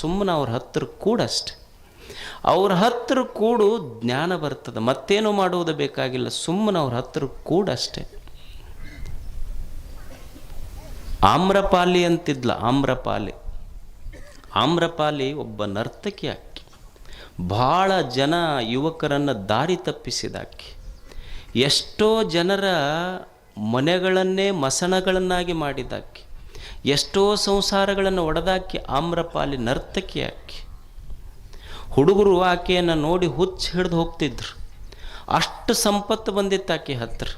ಸುಮ್ಮನೆ ಅವ್ರ ಹತ್ತಿರ ಕೂಡಷ್ಟೆ. ಅವ್ರ ಹತ್ತಿರ ಕೂಡು, ಜ್ಞಾನ ಬರ್ತದೆ. ಮತ್ತೇನು ಮಾಡುವುದು ಬೇಕಾಗಿಲ್ಲ, ಸುಮ್ಮನೆ ಅವ್ರ ಹತ್ತಿರ ಕೂಡಷ್ಟೆ. ಆಮ್ರಪಾಲಿ ಅಂತಿದ್ಲ, ಆಮ್ರಪಾಲಿ ಒಬ್ಬ ನರ್ತಕಿ ಆಕೆ. ಭಾಳ ಜನ ಯುವಕರನ್ನು ದಾರಿ ತಪ್ಪಿಸಿದಾಕಿ. ಎಷ್ಟೋ ಜನರ ಮನೆಗಳನ್ನೇ ಮಸಣಗಳನ್ನಾಗಿ ಮಾಡಿದಾಕಿ. ಎಷ್ಟೋ ಸಂಸಾರಗಳನ್ನು ಒಡೆದಾಕಿ ಆಮ್ರಪಾಲಿ ನರ್ತಕಿ ಆಕಿ. ಹುಡುಗರು ಆಕೆಯನ್ನು ನೋಡಿ ಹುಚ್ಚು ಹಿಡಿದು ಹೋಗ್ತಿದ್ರು, ಅಷ್ಟು ಸಂಪತ್ತು ಬಂದಿತ್ತು ಆಕೆ ಹತ್ತಿರ.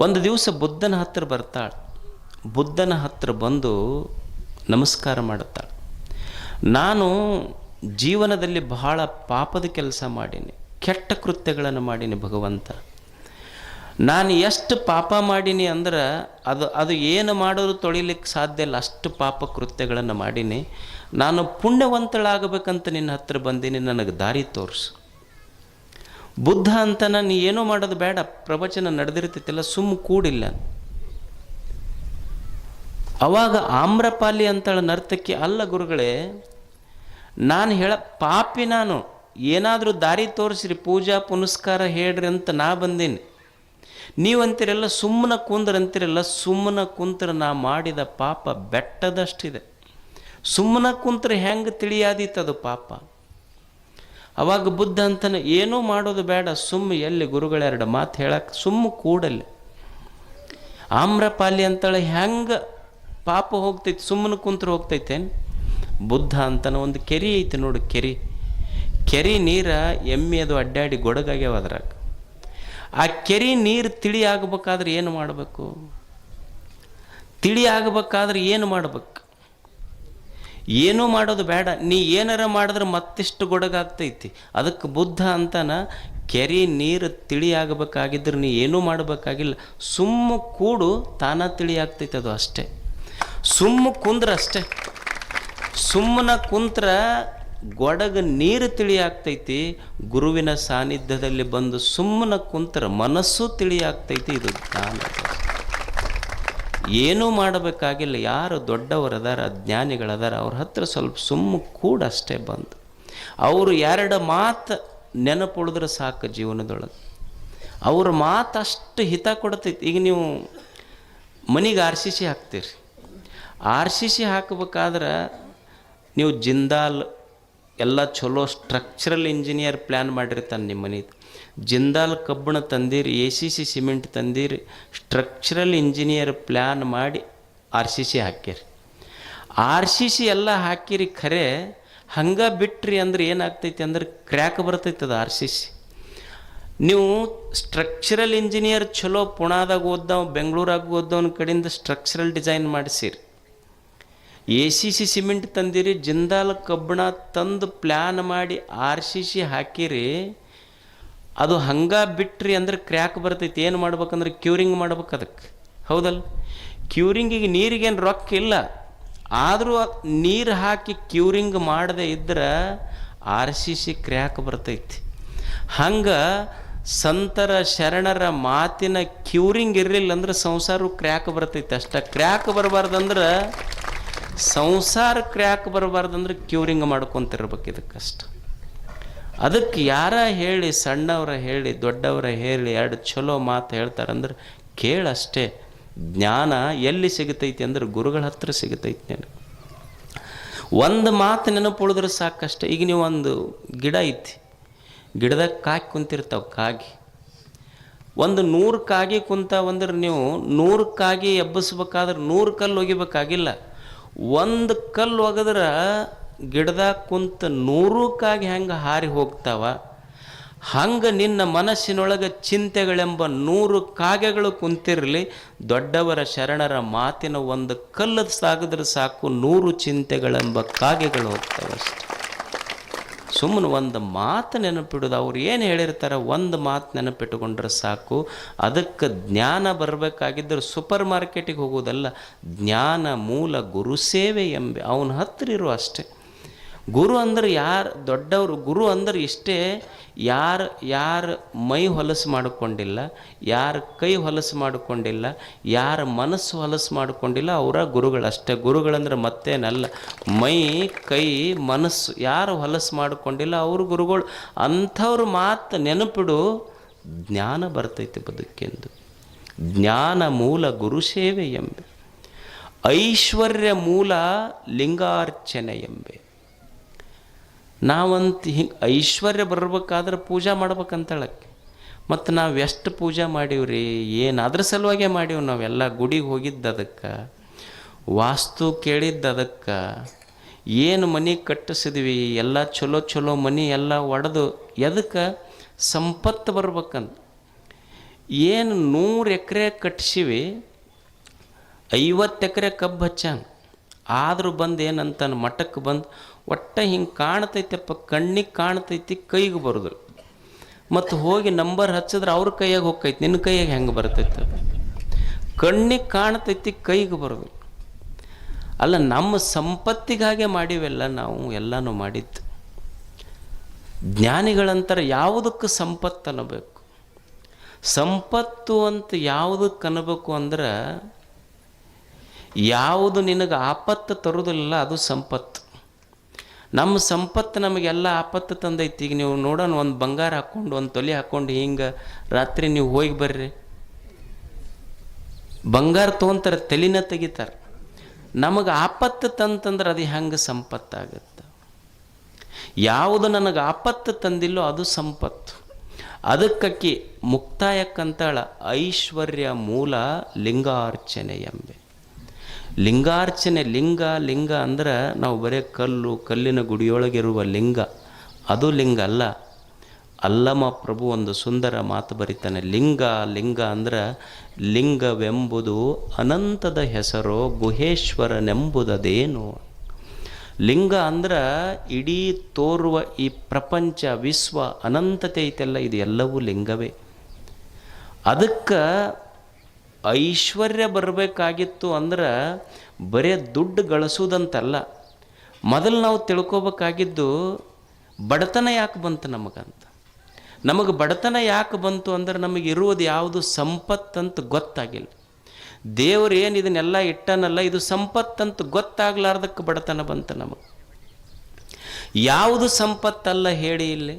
ಒಂದು ದಿವಸ ಬುದ್ಧನ ಹತ್ತಿರ ಬರ್ತಾಳೆ. ಬುದ್ಧನ ಹತ್ತಿರ ಬಂದು ನಮಸ್ಕಾರ ಮಾಡುತ್ತಾಳೆ. ನಾನು ಜೀವನದಲ್ಲಿ ಬಹಳ ಪಾಪದ ಕೆಲಸ ಮಾಡೀನಿ, ಕೆಟ್ಟ ಕೃತ್ಯಗಳನ್ನು ಮಾಡೀನಿ ಭಗವಂತ. ನಾನು ಎಷ್ಟು ಪಾಪ ಮಾಡೀನಿ ಅಂದ್ರೆ ಅದು ಏನು ಮಾಡೋದು ತೊಳಿಲಿಕ್ಕೆ ಸಾಧ್ಯ ಇಲ್ಲ, ಅಷ್ಟು ಪಾಪ ಕೃತ್ಯಗಳನ್ನು ಮಾಡೀನಿ. ನಾನು ಪುಣ್ಯವಂತಳಾಗಬೇಕಂತ ನಿನ್ನ ಹತ್ತಿರ ಬಂದೀನಿ, ನನಗೆ ದಾರಿ ತೋರಿಸು. ಬುದ್ಧ ಅಂತ ನೀ ಏನೂ ಮಾಡೋದು ಬೇಡ, ಪ್ರವಚನ ನಡೆದಿರ್ತೈತಿಲ್ಲ, ಸುಮ್ಮ ಕೂಡಿಲ್ಲ. ಅವಾಗ ಆಮ್ರಪಾಲಿ ಅಂತೇಳಿ ನರ್ತಕಿ, ಅಲ್ಲ ಗುರುಗಳೇ, ನಾನು ಪಾಪಿ, ನಾನು ಏನಾದರೂ ದಾರಿ ತೋರಿಸ್ರಿ, ಪೂಜಾ ಪುನಸ್ಕಾರ ಹೇಳ್ರಿ ಅಂತ ನಾ ಬಂದೀನಿ. ನೀವಂತೀರಲ್ಲ ಸುಮ್ಮನೆ ಕುಂದ್ರಂತೀರಲ್ಲ, ಸುಮ್ಮನೆ ಕುಂತ್ರೆ ನಾ ಮಾಡಿದ ಪಾಪ ಬೆಟ್ಟದಷ್ಟಿದೆ. ಸುಮ್ಮನೆ ಕುಂತ್ರೆ ಹೆಂಗೆ ತಿಳಿಯಾದೀತದು ಪಾಪ. ಅವಾಗ ಬುದ್ಧ ಅಂತಾನೆ, ಏನೂ ಮಾಡೋದು ಬೇಡ, ಎಲ್ಲಿ ಗುರುಗಳೆರಡು ಮಾತು ಹೇಳಕ್ಕೆ ಸುಮ್ಮ ಕೂಡಲ್ಲಿ. ಆಮ್ರಪಾಲಿ ಅಂತಾಳೆ, ಹೆಂಗೆ ಪಾಪ ಹೋಗ್ತೈತಿ, ಸುಮ್ಮನೆ ಕುಂತ್ರೆ ಹೋಗ್ತೈತೇನು? ಬುದ್ಧ ಅಂತಾನೆ, ಒಂದು ಕೆರೆ ಐತೆ ನೋಡು, ಕೆರೆ ನೀರ ಎಮ್ಮೆ ಅದು ಅಡ್ಡಾಡಿ ಗೊಡಗಾಗ್ಯಾವ ಅದ್ರಾಗ. ಆ ಕೆರೆ ನೀರು ತಿಳಿ ಆಗಬೇಕಾದ್ರೆ ಏನು ಮಾಡಬೇಕು? ತಿಳಿ ಆಗಬೇಕಾದ್ರೆ ಏನು ಮಾಡ್ಬೇಕು? ಏನೂ ಮಾಡೋದು ಬೇಡ, ನೀ ಏನಾರ ಮಾಡಿದ್ರೆ ಮತ್ತಿಷ್ಟು ಗೊಡಗಾಗ್ತೈತಿ. ಅದಕ್ಕೆ ಬುದ್ಧ ಅಂತಾನ, ಕೆರೆ ನೀರು ತಿಳಿ ಆಗಬೇಕಾಗಿದ್ರೆ ನೀ ಏನೂ ಮಾಡಬೇಕಾಗಿಲ್ಲ, ಸುಮ್ಮ ಕೂಡು, ತಾನ ತಿಳಿ ಆಗ್ತೈತಿ. ಅದು ಅಷ್ಟೇ, ಸುಮ್ಮ ಕುಂದ್ರೆ ಅಷ್ಟೇ. ಸುಮ್ಮನೆ ಕುಂತ್ರ ಗೊಡಗ ನೀರು ತಿಳಿ ಆಗ್ತೈತಿ. ಗುರುವಿನ ಸಾನ್ನಿಧ್ಯದಲ್ಲಿ ಬಂದು ಸುಮ್ಮನೆ ಕುಂತ್ರ ಮನಸ್ಸು ತಿಳಿ ಆಗ್ತೈತಿ. ಇದು ಜ್ಞಾನ. ಏನೂ ಮಾಡಬೇಕಾಗಿಲ್ಲ. ಯಾರು ದೊಡ್ಡವರದಾರ, ಜ್ಞಾನಿಗಳದಾರ, ಅವ್ರ ಹತ್ರ ಸ್ವಲ್ಪ ಸುಮ್ಮ ಕೂಡ ಅಷ್ಟೇ ಬಂದು ಅವರು ಎರಡು ಮಾತು ನೆನಪುಳಿದ್ರೆ ಸಾಕು ಜೀವನದೊಳಗೆ. ಅವ್ರ ಮಾತು ಅಷ್ಟು ಹಿತ ಕೊಡ್ತೈತಿ. ಈಗ ನೀವು ಮನೆಗೆ RCC ಹಾಕ್ತೀರಿ. RCC ಹಾಕಬೇಕಾದ್ರೆ ನೀವು ಜಿಂದಾಲ್ ಎಲ್ಲ ಚಲೋ ಸ್ಟ್ರಕ್ಚರಲ್ ಇಂಜಿನಿಯರ್ ಪ್ಲ್ಯಾನ್ ಮಾಡಿರ್ತಾನೆ ನಿಮ್ಮ ಮನೆದು. ಜಿಂದಾಲ್ ಕಬ್ಬಣ ತಂದಿರಿ, ACC ಸಿಮೆಂಟ್ ತಂದಿರಿ, ಸ್ಟ್ರಕ್ಚರಲ್ ಇಂಜಿನಿಯರ್ ಪ್ಲ್ಯಾನ್ ಮಾಡಿ RCC ಹಾಕಿರಿ. RCC ಎಲ್ಲ ಹಾಕಿರಿ, ಖರೆ ಹಂಗೆ ಬಿಟ್ರಿ ಅಂದ್ರೆ ಏನಾಗ್ತೈತಿ ಅಂದ್ರೆ ಕ್ರ್ಯಾಕ್ ಬರ್ತೈತೆ ಅದು RCC. ನೀವು ಸ್ಟ್ರಕ್ಚರಲ್ ಇಂಜಿನಿಯರ್ ಚಲೋ ಪುಣಾದಾಗ ಓದ್ದವ್, ಬೆಂಗಳೂರಾಗ ಓದ್ದವನ ಕಡೆಯಿಂದ ಸ್ಟ್ರಕ್ಚರಲ್ ಡಿಸೈನ್ ಮಾಡಿಸಿರಿ. ACC ಸಿಮೆಂಟ್ ತಂದಿರಿ, ಜಿಂದಾಲ್ ಕಬ್ಬಣ ತಂದು ಪ್ಲ್ಯಾನ್ ಮಾಡಿ RCC ಹಾಕಿರಿ. ಅದು ಹಂಗೆ ಬಿಟ್ರಿ ಅಂದ್ರೆ ಕ್ರ್ಯಾಕ್ ಬರ್ತೈತಿ. ಏನು ಮಾಡ್ಬೇಕಂದ್ರೆ ಕ್ಯೂರಿಂಗ್ ಮಾಡ್ಬೇಕು ಅದಕ್ಕೆ, ಹೌದಲ್ಲ? ಕ್ಯೂರಿಂಗಿಗೆ ನೀರಿಗೇನು ರೊಕ್ಕ ಇಲ್ಲ, ಆದರೂ ನೀರು ಹಾಕಿ ಕ್ಯೂರಿಂಗ್ ಮಾಡದೆ ಇದ್ರೆ RCC ಕ್ರ್ಯಾಕ್ ಬರ್ತೈತಿ. ಹಂಗೆ ಸಂತರ ಶರಣರ ಮಾತಿನ ಕ್ಯೂರಿಂಗ್ ಇರಲಿಲ್ಲ ಅಂದ್ರೆ ಸಂಸಾರ ಕ್ರ್ಯಾಕ್ ಬರ್ತೈತಿ ಅಷ್ಟ. ಕ್ರ್ಯಾಕ್ ಬರಬಾರ್ದಂದ್ರೆ, ಸಂಸಾರ ಕ್ರ್ಯಾಕ್ ಬರಬಾರ್ದಂದ್ರೆ ಕ್ಯೂರಿಂಗ್ ಮಾಡ್ಕೊತಿರ್ಬೇಕು. ಇದಕ್ಕಷ್ಟ. ಅದಕ್ಕೆ ಯಾರ ಹೇಳಿ, ಸಣ್ಣವರ ಹೇಳಿ, ದೊಡ್ಡವರ ಹೇಳಿ, ಎರಡು ಚಲೋ ಮಾತು ಹೇಳ್ತಾರಂದ್ರೆ ಕೇಳಷ್ಟೇ. ಜ್ಞಾನ ಎಲ್ಲಿ ಸಿಗುತ್ತೈತಿ ಅಂದ್ರೆ ಗುರುಗಳ ಹತ್ರ ಸಿಗುತ್ತೈತಿ. ನನಗೆ ಒಂದು ಮಾತು ನೆನಪುಳಿದ್ರೆ ಸಾಕಷ್ಟೆ. ಈಗ ನೀವು ಒಂದು ಗಿಡ ಐತಿ, ಗಿಡದಾಗ ಕಾಗಿ ಕುಂತಿರ್ತಾವೆ. ಕಾಗಿ ಒಂದು 100 ಕಾಗಿ ಕುಂತಾವಂದ್ರೆ ನೀವು 100 ಕಾಗಿ ಎಬ್ಬಿಸ್ಬೇಕಾದ್ರೆ 100 ಕಲ್ಲು ಒಗಿಬೇಕಾಗಿಲ್ಲ. ಒಂದು ಕಲ್ಲು ಒಗೆದ್ರೆ ಗಿಡದಾಗ ಕುಂತ 100 ಕಾಗಿ ಹೆಂಗೆ ಹಾರಿ ಹೋಗ್ತಾವ, ಹಂಗೆ ನಿನ್ನ ಮನಸ್ಸಿನೊಳಗೆ ಚಿಂತೆಗಳೆಂಬ 100 ಕಾಗೆಗಳು ಕುಂತಿರಲಿ. ದೊಡ್ಡವರ ಶರಣರ ಮಾತಿನ ಒಂದು ಕಲ್ಲು ಸಾಗಿದ್ರೆ ಸಾಕು, 100 ಚಿಂತೆಗಳೆಂಬ ಕಾಗೆಗಳು ಹೋಗ್ತವೆ ಅಷ್ಟೆ. ಸುಮ್ಮನೆ ಒಂದು ಮಾತು ನೆನಪಿಡೋದು. ಅವ್ರು ಏನು ಹೇಳಿರ್ತಾರೆ ಒಂದು ಮಾತು ನೆನಪಿಟ್ಟುಕೊಂಡ್ರೆ ಸಾಕು. ಅದಕ್ಕೆ ಜ್ಞಾನ ಬರಬೇಕಾಗಿದ್ದರೆ ಸೂಪರ್ ಮಾರ್ಕೆಟಿಗೆ ಹೋಗೋದಲ್ಲ, ಜ್ಞಾನ ಮೂಲ ಗುರು ಸೇವೆ ಎಂಬೆ ಅವನ ಹತ್ತಿರ ಇರೋ ಅಷ್ಟೆ. ಗುರು ಅಂದ್ರೆ ಯಾರು ದೊಡ್ಡವರು, ಗುರು ಅಂದ್ರೆ ಇಷ್ಟೇ, ಯಾರು ಮೈ ಹೊಲಸು ಮಾಡಿಕೊಂಡಿಲ್ಲ, ಯಾರ ಕೈ ಹೊಲಸು ಮಾಡಿಕೊಂಡಿಲ್ಲ, ಯಾರ ಮನಸ್ಸು ಹೊಲಸು ಮಾಡಿಕೊಂಡಿಲ್ಲ ಅವರ ಗುರುಗಳಷ್ಟೇ. ಗುರುಗಳಂದ್ರೆ ಮತ್ತೇನಲ್ಲ, ಮೈ ಕೈ ಮನಸ್ಸು ಯಾರು ಹೊಲಸು ಮಾಡಿಕೊಂಡಿಲ್ಲ ಅವರು ಗುರುಗಳು. ಅಂಥವ್ರು ಮಾತು ನೆನಪಿಡು, ಜ್ಞಾನ ಬರ್ತೈತೆ ಬದುಕೆಂದು. ಜ್ಞಾನ ಮೂಲ ಗುರು ಸೇವೆ ಎಂಬೆ, ಐಶ್ವರ್ಯ ಮೂಲ ಲಿಂಗಾರ್ಚನೆ ಎಂಬೆ. ನಾವಂತ ಹಿಂಗೆ ಐಶ್ವರ್ಯ ಬರಬೇಕಾದ್ರೆ ಪೂಜಾ ಮಾಡ್ಬೇಕಂತಳಕ್ಕೆ. ಮತ್ತು ನಾವು ಎಷ್ಟು ಪೂಜೆ ಮಾಡೀವ್ರಿ, ಏನು ಅದ್ರ ಸಲುವಾಗೇ ಮಾಡೀವಿ ನಾವೆಲ್ಲ. ಗುಡಿಗೆ ಹೋಗಿದ್ದು ಅದಕ್ಕೆ, ವಾಸ್ತು ಕೇಳಿದ್ದು ಅದಕ್ಕೆ, ಏನು ಮನೆ ಕಟ್ಟಿಸಿದ್ವಿ ಎಲ್ಲ ಚಲೋ ಚಲೋ ಮನೆ ಎಲ್ಲ ಒಡೆದು ಎದಕ್ಕೆ? ಸಂಪತ್ತು ಬರ್ಬೇಕಂತ. ಏನು 100 ಎಕರೆ ಕಟ್ಟಿಸಿವಿ, 50 ಎಕರೆ ಕಬ್ಬು ಹಚ್ಚಾನ. ಆದರೂ ಬಂದು ಏನಂತಾನೆ ಮಠಕ್ಕೆ ಬಂದು, ಒಟ್ಟು ಹಿಂಗೆ ಕಾಣ್ತೈತಪ್ಪ, ಕಣ್ಣಿಗೆ ಕಾಣ್ತೈತಿ, ಕೈಗೆ ಬರೋದು. ಮತ್ತು ಹೋಗಿ ನಂಬರ್ ಹಚ್ಚಿದ್ರೆ ಅವ್ರ ಕೈಯಾಗ ಹೋಗ್ತೈತಿ, ನಿನ್ನ ಕೈಯಾಗ ಹೆಂಗೆ ಬರ್ತೈತೆ? ಕಣ್ಣಿಗೆ ಕಾಣ್ತೈತಿ, ಕೈಗೆ ಬರೋದು. ಅಲ್ಲ, ನಮ್ಮ ಸಂಪತ್ತಿಗಾಗೆ ಮಾಡಿವೆಲ್ಲ ನಾವು, ಎಲ್ಲನೂ ಮಾಡಿದ್ದು. ಜ್ಞಾನಿಗಳಂತಾರೆ ಯಾವುದಕ್ಕೆ ಸಂಪತ್ತು ಅನ್ನಬೇಕು? ಸಂಪತ್ತು ಅಂತ ಯಾವುದಕ್ಕೆ ಅನ್ನಬೇಕು ಅಂದ್ರೆ, ಯಾವುದು ನಿನಗೆ ಆಪತ್ತು ತರೋದಿಲ್ಲ ಅದು ಸಂಪತ್ತು. ನಮ್ಮ ಸಂಪತ್ತು ನಮಗೆಲ್ಲ ಆಪತ್ತು ತಂದೈತಿ. ಈಗ ನೀವು ನೋಡೋಣ, ಒಂದು ಬಂಗಾರ ಹಾಕ್ಕೊಂಡು, ಒಂದು ತೊಲೆ ಹಾಕ್ಕೊಂಡು ಹಿಂಗೆ ರಾತ್ರಿ ನೀವು ಹೋಗಿ ಬರ್ರಿ, ಬಂಗಾರ ತೊಗೊಂತಾರೆ, ತಲೆನ ತೆಗಿತಾರೆ. ನಮಗೆ ಆಪತ್ತು ತಂತಂದ್ರೆ ಅದು ಹೆಂಗೆ ಸಂಪತ್ತಾಗುತ್ತೆ? ಯಾವುದು ನನಗೆ ಆಪತ್ತು ತಂದಿಲ್ಲೋ ಅದು ಸಂಪತ್ತು. ಅದಕ್ಕಿ ಮುಕ್ತಾಯಕ್ಕಂತಾಳ ಐಶ್ವರ್ಯ ಮೂಲ ಲಿಂಗಾರ್ಚನೆ ಎಂಬೆ. ಲಿಂಗಾರ್ಚನೆ, ಲಿಂಗ ಅಂದ್ರೆ ನಾವು ಬರೀ ಕಲ್ಲಿನ ಗುಡಿಯೊಳಗಿರುವ ಲಿಂಗ, ಅದು ಲಿಂಗ ಅಲ್ಲ. ಅಲ್ಲಮ ಪ್ರಭು ಒಂದು ಸುಂದರ ಮಾತು ಬರೀತಾನೆ, ಲಿಂಗ ಅಂದ್ರೆ ಲಿಂಗವೆಂಬುದು ಅನಂತದ ಹೆಸರೋ ಗುಹೇಶ್ವರನೆಂಬುದೇನು. ಲಿಂಗ ಅಂದ್ರೆ ಇಡೀ ತೋರುವ ಈ ಪ್ರಪಂಚ ವಿಶ್ವ ಅನಂತತೆ ಐತೆಲ್ಲ, ಇದು ಎಲ್ಲವೂ ಲಿಂಗವೇ. ಅದಕ್ಕೆ ಐಶ್ವರ್ಯ ಬರಬೇಕಾಗಿತ್ತು ಅಂದ್ರೆ ಬರೇ ದುಡ್ಡು ಗಳಿಸೋದಂತಲ್ಲ. ಮೊದಲು ನಾವು ತಿಳ್ಕೊಬೇಕಾಗಿದ್ದು ಬಡತನ ಯಾಕೆ ಬಂತು ನಮಗಂತ. ನಮಗೆ ಬಡತನ ಯಾಕೆ ಬಂತು ಅಂದ್ರೆ ನಮಗೆ ಇರುವುದು ಯಾವುದು ಸಂಪತ್ತಂತ ಗೊತ್ತಾಗಿಲ್ಲ. ದೇವರು ಏನು ಇದನ್ನೆಲ್ಲ ಇಟ್ಟನಲ್ಲ, ಇದು ಸಂಪತ್ತಂತ ಗೊತ್ತಾಗ್ಲಾರ್ದಕ್ಕೆ ಬಡತನ ಬಂತು ನಮಗೆ. ಯಾವುದು ಸಂಪತ್ತಲ್ಲ ಹೇಳಿ ಇಲ್ಲಿ?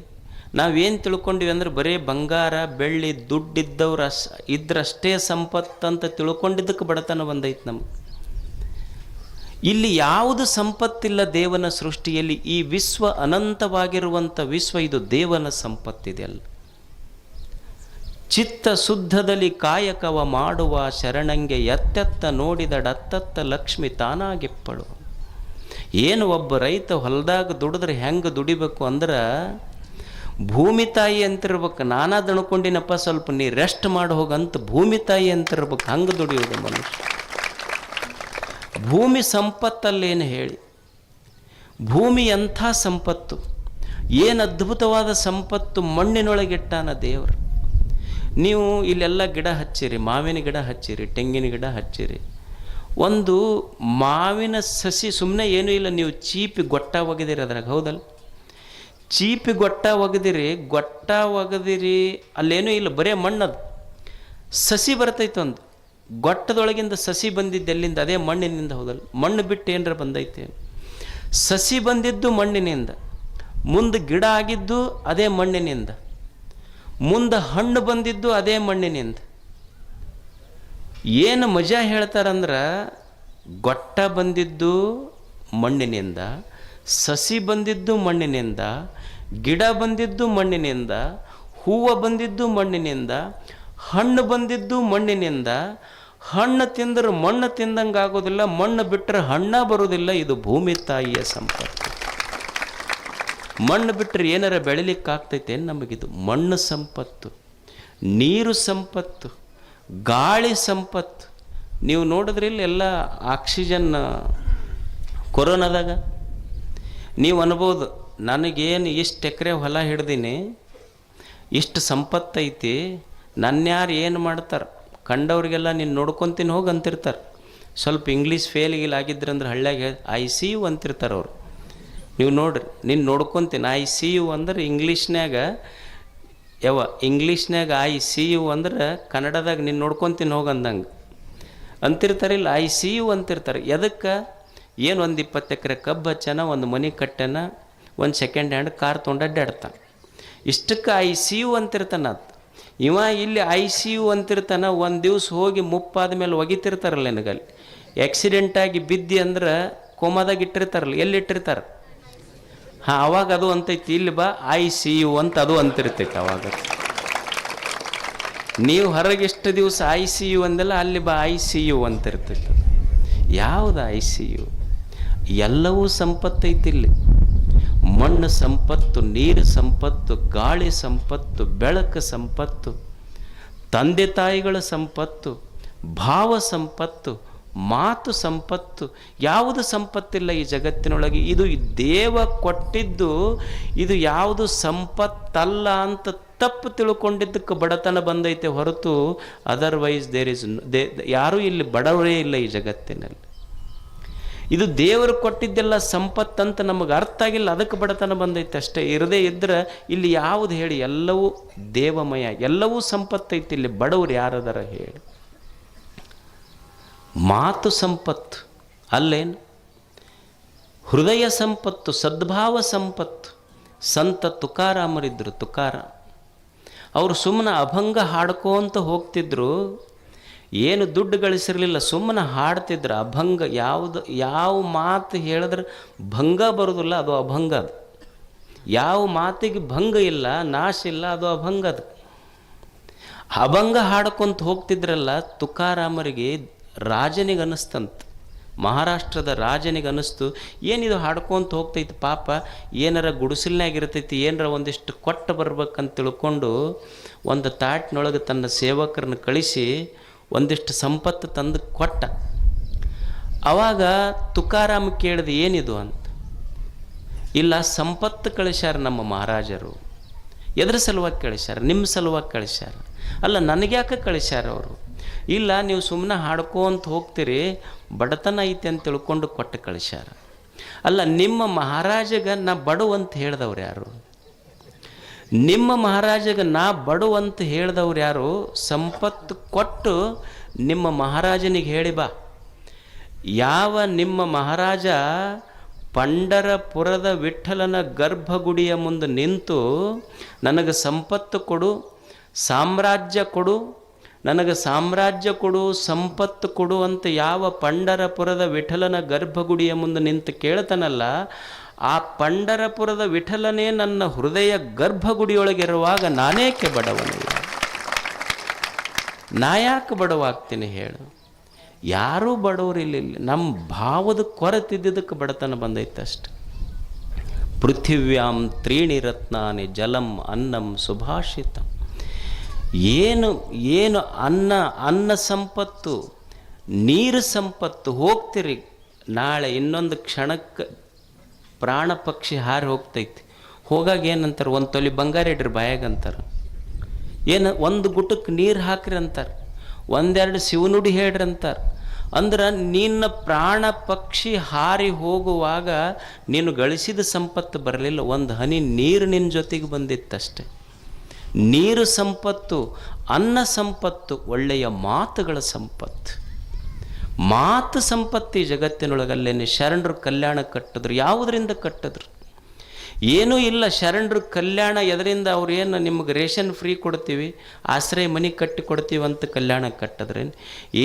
ನಾವೇನು ತಿಳ್ಕೊಂಡಿವಿ ಅಂದ್ರೆ ಬರೀ ಬಂಗಾರ ಬೆಳ್ಳಿ ದುಡ್ಡಿದ್ದವ್ರು ಇದ್ರಷ್ಟೇ ಸಂಪತ್ತಂತ ತಿಳ್ಕೊಂಡಿದ್ದಕ್ಕೆ ಬಡತನ ಬಂದೈತೆ ನಮಗೆ. ಇಲ್ಲಿ ಯಾವುದು ಸಂಪತ್ತಿಲ್ಲ ದೇವನ ಸೃಷ್ಟಿಯಲ್ಲಿ. ಈ ವಿಶ್ವ ಅನಂತವಾಗಿರುವಂಥ ವಿಶ್ವ, ಇದು ದೇವನ ಸಂಪತ್ತಿದೆ ಅಲ್ಲ. ಚಿತ್ತ ಶುದ್ಧದಲ್ಲಿ ಕಾಯಕವ ಮಾಡುವ ಶರಣಂಗೆ ಎತ್ತೆತ್ತ ನೋಡಿದಡತ್ತತ್ತ ಲಕ್ಷ್ಮಿ ತಾನಾಗಿಪ್ಪಳು. ಏನು ಒಬ್ಬ ರೈತ ಹೊಲದಾಗ ದುಡಿದ್ರೆ ಹೆಂಗೆ ದುಡಿಬೇಕು ಅಂದ್ರೆ, ಭೂಮಿ ತಾಯಿ ಅಂತಿರ್ಬೇಕು. ನಾನಾ ದಣ್ಕೊಂಡಿನಪ್ಪ, ಸ್ವಲ್ಪ ನೀ ರೆಸ್ಟ್ ಮಾಡಿ ಹೋಗಂತ ಭೂಮಿ ತಾಯಿ ಅಂತಿರ್ಬೇಕು. ಹಂಗೆ ದುಡಿಯೋದು ಮನುಷ್ಯ. ಭೂಮಿ ಸಂಪತ್ತಲ್ಲೇನು ಹೇಳಿ? ಭೂಮಿ ಎಂಥ ಸಂಪತ್ತು, ಏನು ಅದ್ಭುತವಾದ ಸಂಪತ್ತು ಮಣ್ಣಿನೊಳಗಿಟ್ಟಾನ ದೇವರು. ನೀವು ಇಲ್ಲೆಲ್ಲ ಗಿಡ ಹಚ್ಚಿರಿ, ಮಾವಿನ ಗಿಡ ಹಚ್ಚಿರಿ, ತೆಂಗಿನ ಗಿಡ ಹಚ್ಚಿರಿ. ಒಂದು ಮಾವಿನ ಸಸಿ ಸುಮ್ಮನೆ ಏನೂ ಇಲ್ಲ, ನೀವು ಚೀಪಿ ಗೊಟ್ಟ ಒಗೆದಿರಿ ಅದ್ರಾಗ, ಹೌದಲ್ಲ? ಚೀಪಿ ಗೊಟ್ಟ ಒಗೆದಿರಿ, ಅಲ್ಲೇನೂ ಇಲ್ಲ, ಬರೇ ಮಣ್ಣದು. ಸಸಿ ಬರ್ತೈತೆ ಒಂದು ಗೊಟ್ಟದೊಳಗಿಂದ ಸಸಿ ಬಂದಿದ್ದು ಎಲ್ಲಿಂದ? ಅದೇ ಮಣ್ಣಿನಿಂದ, ಹೌದಲ್ಲ? ಮಣ್ಣು ಬಿಟ್ಟು ಏನರ ಬಂದೈತೆ? ಸಸಿ ಬಂದಿದ್ದು ಮಣ್ಣಿನಿಂದ, ಮುಂದೆ ಗಿಡ ಆಗಿದ್ದು ಅದೇ ಮಣ್ಣಿನಿಂದ, ಮುಂದೆ ಹಣ್ಣು ಬಂದಿದ್ದು ಅದೇ ಮಣ್ಣಿನಿಂದ. ಏನು ಮಜಾ ಹೇಳ್ತಾರಂದ್ರೆ, ಗೊಟ್ಟ ಬಂದಿದ್ದು ಮಣ್ಣಿನಿಂದ, ಸಸಿ ಬಂದಿದ್ದು ಮಣ್ಣಿನಿಂದ, ಗಿಡ ಬಂದಿದ್ದು ಮಣ್ಣಿನಿಂದ, ಹೂವು ಬಂದಿದ್ದು ಮಣ್ಣಿನಿಂದ, ಹಣ್ಣು ಬಂದಿದ್ದು ಮಣ್ಣಿನಿಂದ. ಹಣ್ಣು ತಿಂದ್ರೆ ಮಣ್ಣು ತಿಂದಂಗೆ ಆಗೋದಿಲ್ಲ, ಮಣ್ಣು ಬಿಟ್ಟರೆ ಹಣ್ಣ ಬರೋದಿಲ್ಲ. ಇದು ಭೂಮಿ ತಾಯಿಯ ಸಂಪತ್ತು. ಮಣ್ಣು ಬಿಟ್ಟರೆ ಏನಾರ ಬೆಳಿಲಿಕ್ಕಾಗ್ತೈತೆ ನಮಗಿದು? ಮಣ್ಣು ಸಂಪತ್ತು, ನೀರು ಸಂಪತ್ತು, ಗಾಳಿ ಸಂಪತ್ತು. ನೀವು ನೋಡಿದ್ರಿಲ್ಲ ಎಲ್ಲ ಆಕ್ಸಿಜನ್ ಕೊರೋನಾದಾಗ ನೀವು ಅನ್ಬೋದು, ನನಗೇನು ಇಷ್ಟು ಎಕರೆ ಹೊಲ ಹಿಡ್ದೀನಿ, ಇಷ್ಟು ಸಂಪತ್ತೈತಿ, ನನ್ಯಾರು ಏನು ಮಾಡ್ತಾರೆ? ಕಂಡವ್ರಿಗೆಲ್ಲ ನೀನು ನೋಡ್ಕೊತೀನಿ ಹೋಗಿ ಅಂತಿರ್ತಾರೆ. ಸ್ವಲ್ಪ ಇಂಗ್ಲೀಷ್ ಫೇಲ್ ಆಗಿದ್ರಂದ್ರೆ ಹಳ್ಳ್ಯಾಗ ಐ ಸಿ ಯು ಅಂತಿರ್ತಾರೆ ಅವರು. ನೀವು ನೋಡ್ರಿ, ನೀನು ನೋಡ್ಕೊತೀನಿ. ಐ ಸಿ ಯು ಅಂದ್ರೆ ಇಂಗ್ಲೀಷ್ನ್ಯಾಗ ಇಂಗ್ಲೀಷ್ನ್ಯಾಗ ಐ ಸಿ ಯು ಅಂದ್ರೆ ಕನ್ನಡದಾಗ ನೀನು ನೋಡ್ಕೊತೀನಿ ಹೋಗಂದಂಗೆ ಅಂತಿರ್ತಾರಿಲ್ಲ. ಐ ಸಿ ಯು ಅಂತಿರ್ತಾರೆ. ಎದಕ್ಕೆ? ಏನು ಒಂದು 20 ಎಕರೆ ಕಬ್ಬು ಹಚ್ಚನ, ಒಂದು ಮನೆ ಕಟ್ಟೆನ, ಒಂದು ಸೆಕೆಂಡ್ ಹ್ಯಾಂಡ್ ಕಾರ್ ತೊಗೊಂಡು ಅಡ್ಡಾಡ್ತಾನೆ. ಇಷ್ಟಕ್ಕೆ ಐ ಸಿ ಯು ಅಂತಿರ್ತಾನ. ಇವ ಇಲ್ಲಿ ಐ ಸಿ ಯು ಅಂತಿರ್ತಾನೆ. ಒಂದು ದಿವ್ಸ ಹೋಗಿ ಮುಪ್ಪಾದ ಮೇಲೆ ಒಗಿತಿರ್ತಾರಲ್ಲ, ನನಗಲ್ಲಿ ಆಕ್ಸಿಡೆಂಟಾಗಿ ಬಿದ್ದಿ ಅಂದ್ರೆ ಕೋಮಾದಾಗ ಇಟ್ಟಿರ್ತಾರಲ್ಲ, ಎಲ್ಲಿಟ್ಟಿರ್ತಾರೆ? ಹಾಂ, ಅವಾಗ ಅದು ಅಂತೈತಿ. ಇಲ್ಲಿ ಬಾ ಐ ಸಿ ಯು ಅಂತ ಅದು ಅಂತಿರ್ತೈತೆ. ಅವಾಗ ನೀವು ಹೊರಗೆ ಎಷ್ಟು ದಿವಸ ಐ ಸಿ ಯು ಅಂದೆಲ್ಲ, ಅಲ್ಲಿ ಬಾ ಐ ಸಿ ಯು ಅಂತಿರ್ತೈತೆ. ಯಾವುದು ಐ ಸಿ ಯು? ಎಲ್ಲವೂ ಸಂಪತ್ತೈತಿ ಇಲ್ಲಿ. ಮಣ್ಣು ಸಂಪತ್ತು, ನೀರು ಸಂಪತ್ತು, ಗಾಳಿ ಸಂಪತ್ತು, ಬೆಳಕು ಸಂಪತ್ತು, ತಂದೆ ತಾಯಿಗಳ ಸಂಪತ್ತು, ಭಾವ ಸಂಪತ್ತು, ಮಾತು ಸಂಪತ್ತು. ಯಾವುದು ಸಂಪತ್ತಿಲ್ಲ ಈ ಜಗತ್ತಿನೊಳಗೆ. ಇದು ದೇವ ಕೊಟ್ಟಿದ್ದು. ಇದು ಯಾವುದು ಸಂಪತ್ತಲ್ಲ ಅಂತ ತಪ್ಪು ತಿಳ್ಕೊಂಡಿದ್ದಕ್ಕೆ ಬಡತನ ಬಂದೈತೆ ಹೊರತು ಅದರ್ವೈಸ್ ಯಾರೂ ಇಲ್ಲಿ ಬಡವರೇ ಇಲ್ಲ ಈ ಜಗತ್ತಿನಲ್ಲಿ. ಇದು ದೇವರು ಕೊಟ್ಟಿದ್ದೆಲ್ಲ ಸಂಪತ್ತಂತ ನಮಗೆ ಅರ್ಥ ಆಗಿಲ್ಲ, ಅದಕ್ಕೆ ಬಡತನ ಬಂದೈತೆ ಅಷ್ಟೇ. ಇರದೇ ಇದ್ರೆ ಇಲ್ಲಿ ಯಾವುದು ಹೇಳಿ? ಎಲ್ಲವೂ ದೇವಮಯ, ಎಲ್ಲವೂ ಸಂಪತ್ತೈತಿ. ಇಲ್ಲಿ ಬಡವರು ಯಾರದಾರ ಹೇಳಿ? ಮಾತು ಸಂಪತ್ತು ಅಲ್ಲೇನು? ಹೃದಯ ಸಂಪತ್ತು, ಸದ್ಭಾವ ಸಂಪತ್ತು. ಸಂತ ತುಕಾರಾಮರಿದ್ದರು. ಅವರು ಸುಮ್ಮನೆ ಅಭಂಗ ಹಾಡ್ಕೋಂತ ಹೋಗ್ತಿದ್ರು. ಏನು ದುಡ್ಡು ಗಳಿಸಿರಲಿಲ್ಲ, ಸುಮ್ಮನೆ ಹಾಡ್ತಿದ್ರು ಅಭಂಗ. ಯಾವ ಮಾತು ಹೇಳಿದ್ರೆ ಭಂಗ ಬರೋದಿಲ್ಲ, ಅದು ಅಭಂಗ. ಅದು ಯಾವ ಮಾತಿಗೆ ಭಂಗ ಇಲ್ಲ, ನಾಶ ಇಲ್ಲ, ಅದು ಅಭಂಗ. ಅದು ಅಭಂಗ ಹಾಡ್ಕೊಂತ ಹೋಗ್ತಿದ್ರಲ್ಲ. ತುಕಾರಾಮರಿಗೆ ರಾಜನಿಗೆ ಅನ್ನಿಸ್ತಂತ, ಮಹಾರಾಷ್ಟ್ರದ ರಾಜನಿಗೆ ಅನ್ನಿಸ್ತು, ಏನಿದು ಹಾಡ್ಕೊಂತ ಹೋಗ್ತೈತಿ ಪಾಪ, ಏನಾರ ಗುಡಿಸಲ್ನಾಗಿರ್ತೈತಿ, ಏನಾರ ಒಂದಿಷ್ಟು ಕೊಟ್ಟು ಬರ್ಬೇಕಂತ ತಿಳ್ಕೊಂಡು ಒಂದು ತಾಟಿನೊಳಗೆ ತನ್ನ ಸೇವಕರನ್ನ ಕಳಿಸಿ ಒಂದಿಷ್ಟು ಸಂಪತ್ತು ತಂದು ಕೊಟ್ಟ. ಆವಾಗ ತುಕಾರಾಮ ಕೇಳಿದೆ, ಏನಿದು ಅಂತ. ಇಲ್ಲ, ಸಂಪತ್ತು ಕಳಿಸ್ಯಾರ ನಮ್ಮ ಮಹಾರಾಜರು. ಎದ್ರ ಸಲುವಾಗಿ ಕಳಿಸ್ಯಾರ? ನಿಮ್ಮ ಸಲುವಾಗಿ ಕಳಿಸ್ಯಾರ. ಅಲ್ಲ, ನನಗ್ಯಾಕೆ ಕಳಿಸ್ಯಾರ ಅವರು? ಇಲ್ಲ, ನೀವು ಸುಮ್ಮನೆ ಹಾಡ್ಕೊಂತ ಹೋಗ್ತೀರಿ, ಬಡತನ ಐತೆ ಅಂತ ತಿಳ್ಕೊಂಡು ಕೊಟ್ಟು ಕಳಿಸ್ಯಾರ. ಅಲ್ಲ, ನಿಮ್ಮ ಮಹಾರಾಜಗೆ ನಾ ಬಡವಂತ ಹೇಳ್ದವ್ರು ಯಾರು? ನಿಮ್ಮ ಮಹಾರಾಜಗೆ ನಾ ಬಡವಂತ ಹೇಳ್ದವ್ರು ಯಾರು? ಸಂಪತ್ತು ಕೊಟ್ಟು ನಿಮ್ಮ ಮಹಾರಾಜನಿಗೆ ಹೇಳಿ ಬಾ. ಯಾವ ನಿಮ್ಮ ಮಹಾರಾಜ ಪಂಢರಪುರದ ವಿಠ್ಠಲನ ಗರ್ಭಗುಡಿಯ ಮುಂದೆ ನಿಂತು ನನಗೆ ಸಂಪತ್ತು ಕೊಡು, ಸಾಮ್ರಾಜ್ಯ ಕೊಡು, ನನಗೆ ಸಾಮ್ರಾಜ್ಯ ಕೊಡು, ಸಂಪತ್ತು ಕೊಡು ಅಂತ ಯಾವ ಪಂಢರಪುರದ ವಿಠಲನ ಗರ್ಭಗುಡಿಯ ಮುಂದೆ ನಿಂತು ಕೇಳ್ತಾನಲ್ಲ, ಆ ಪಂಢರಪುರದ ವಿಠಲನೇ ನನ್ನ ಹೃದಯ ಗರ್ಭಗುಡಿಯೊಳಗಿರುವಾಗ ನಾನೇಕೆ ಬಡವನಿಲ್ಲ? ನಾ ಯಾಕೆ ಬಡವಾಗ್ತೀನಿ ಹೇಳು? ಯಾರೂ ಬಡವರಿಲ್ಲ. ನಮ್ಮ ಭಾವದ ಕೊರತಿದ್ದಕ್ಕೆ ಬಡತನ ಬಂದೈತೆ ಅಷ್ಟೆ. ಪೃಥಿವ್ಯಾಂ ತ್ರೀಣಿ ರತ್ನಾನಿ ಜಲಂ ಅನ್ನಂ ಸುಭಾಷಿತಂ. ಏನು ಅನ್ನ ಸಂಪತ್ತು, ನೀರು ಸಂಪತ್ತು. ಹೋಗ್ತೀರಿ, ನಾಳೆ ಇನ್ನೊಂದು ಕ್ಷಣಕ್ಕೆ ಪ್ರಾಣ ಪಕ್ಷಿ ಹಾರಿ ಹೋಗ್ತೈತಿ. ಹೋಗಾಗ ಏನಂತಾರೆ? ಒಂದು ತೊಲಿ ಬಂಗಾರ ಇಡ್ರಿ ಬಾಯಾಗಂತಾರೆ. ಏನು ಒಂದು ಗುಟಕ್ಕೆ ನೀರು ಹಾಕ್ರಿ ಅಂತಾರೆ, ಒಂದೆರಡು ಶಿವನುಡಿ ಹೇಳ್ರಿ ಅಂತಾರೆ. ಅಂದ್ರೆ ನಿನ್ನ ಪ್ರಾಣ ಪಕ್ಷಿ ಹಾರಿ ಹೋಗುವಾಗ ನೀನು ಗಳಿಸಿದ ಸಂಪತ್ತು ಬರಲಿಲ್ಲ, ಒಂದು ಹನಿ ನೀರು ನಿನ್ನ ಜೊತೆಗೆ ಬಂದಿತ್ತಷ್ಟೆ. ನೀರು ಸಂಪತ್ತು, ಅನ್ನ ಸಂಪತ್ತು, ಒಳ್ಳೆಯ ಮಾತುಗಳ ಸಂಪತ್ತು. ಮಾತು ಸಂಪತ್ತಿ ಜಗತ್ತಿನೊಳಗಲ್ಲೇನೆ. ಶರಣರು ಕಲ್ಯಾಣ ಕಟ್ಟಿದ್ರು. ಯಾವುದರಿಂದ ಕಟ್ಟಿದ್ರು? ಏನೂ ಇಲ್ಲ. ಶರಣರು ಕಲ್ಯಾಣ ಎದರಿಂದ? ಅವ್ರೇನು ನಿಮಗೆ ರೇಷನ್ ಫ್ರೀ ಕೊಡ್ತೀವಿ, ಆಶ್ರಯ ಮನೆ ಕಟ್ಟಿ ಕೊಡ್ತೀವಿ ಅಂತ ಕಲ್ಯಾಣ ಕಟ್ಟಿದ್ರೇನು?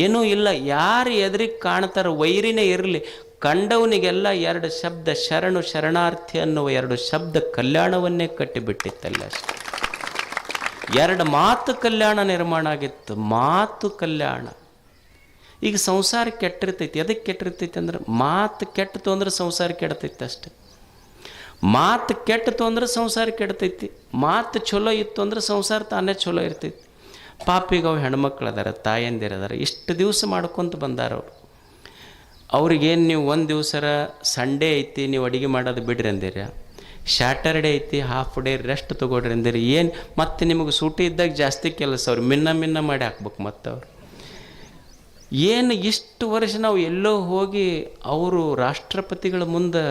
ಏನೂ ಇಲ್ಲ. ಯಾರು ಎದುರಿಗೆ ಕಾಣ್ತಾರೋ ವೈರಿನೇ ಇರಲಿ, ಕಂಡವನಿಗೆಲ್ಲ 2 ಶಬ್ದ ಶರಣು ಶರಣಾರ್ಥಿ ಅನ್ನುವ 2 ಶಬ್ದ ಕಲ್ಯಾಣವನ್ನೇ ಕಟ್ಟಿಬಿಟ್ಟಿತ್ತಲ್ಲ ಅಷ್ಟೆ. 2 ಮಾತು ಕಲ್ಯಾಣ ನಿರ್ಮಾಣ ಆಗಿತ್ತು. ಮಾತು ಕಲ್ಯಾಣ. ಈಗ ಸಂಸಾರ ಕೆಟ್ಟಿರ್ತೈತಿ. ಎದಕ್ಕೆ ಕೆಟ್ಟಿರ್ತೈತಿ ಅಂದ್ರೆ, ಮಾತು ಕೆಟ್ಟಿತು ಅಂದ್ರೆ ಸಂಸಾರ ಕೆಡ್ತೈತಿ ಅಷ್ಟೆ. ಮಾತು ಕೆಟ್ಟಿತು ಅಂದ್ರೆ ಸಂಸಾರ ಕೆಡ್ತೈತಿ. ಮಾತು ಚಲೋ ಇತ್ತು ಅಂದ್ರೆ ಸಂಸಾರ ತಾನೇ ಚಲೋ ಇರ್ತೈತಿ. ಪಾಪಿಗೆ ಅವು ಹೆಣ್ಮಕ್ಳು ಅದಾರ, ತಾಯಂದಿರದಾರ, ಇಷ್ಟು ದಿವಸ ಮಾಡ್ಕೊತ ಬಂದಾರ ಅವರು. ಅವ್ರಿಗೇನು ನೀವು ಒಂದು ದಿವಸರ ಸಂಡೇ ಐತಿ ನೀವು ಅಡುಗೆ ಮಾಡೋದು ಬಿಡ್ರಿ ಅಂದಿರ, ಸ್ಯಾಟರ್ಡೇ ಐತಿ ಹಾಫ್ ಡೇ ರೆಸ್ಟ್ ತೊಗೊಳ್ರಿ ಅಂದಿರಿ. ಏನು ಮತ್ತೆ ನಿಮಗೆ ಸೂಟಿ ಇದ್ದಾಗ ಜಾಸ್ತಿ ಕೆಲಸ ಅವ್ರು ಮಿನ್ನ ಮಾಡಿ ಹಾಕ್ಬೇಕು. ಮತ್ತು ಅವ್ರು ಏನು ಇಷ್ಟು ವರ್ಷ ನಾವು ಎಲ್ಲೋ ಹೋಗಿ ಅವರು ರಾಷ್ಟ್ರಪತಿಗಳ ಮುಂದೆ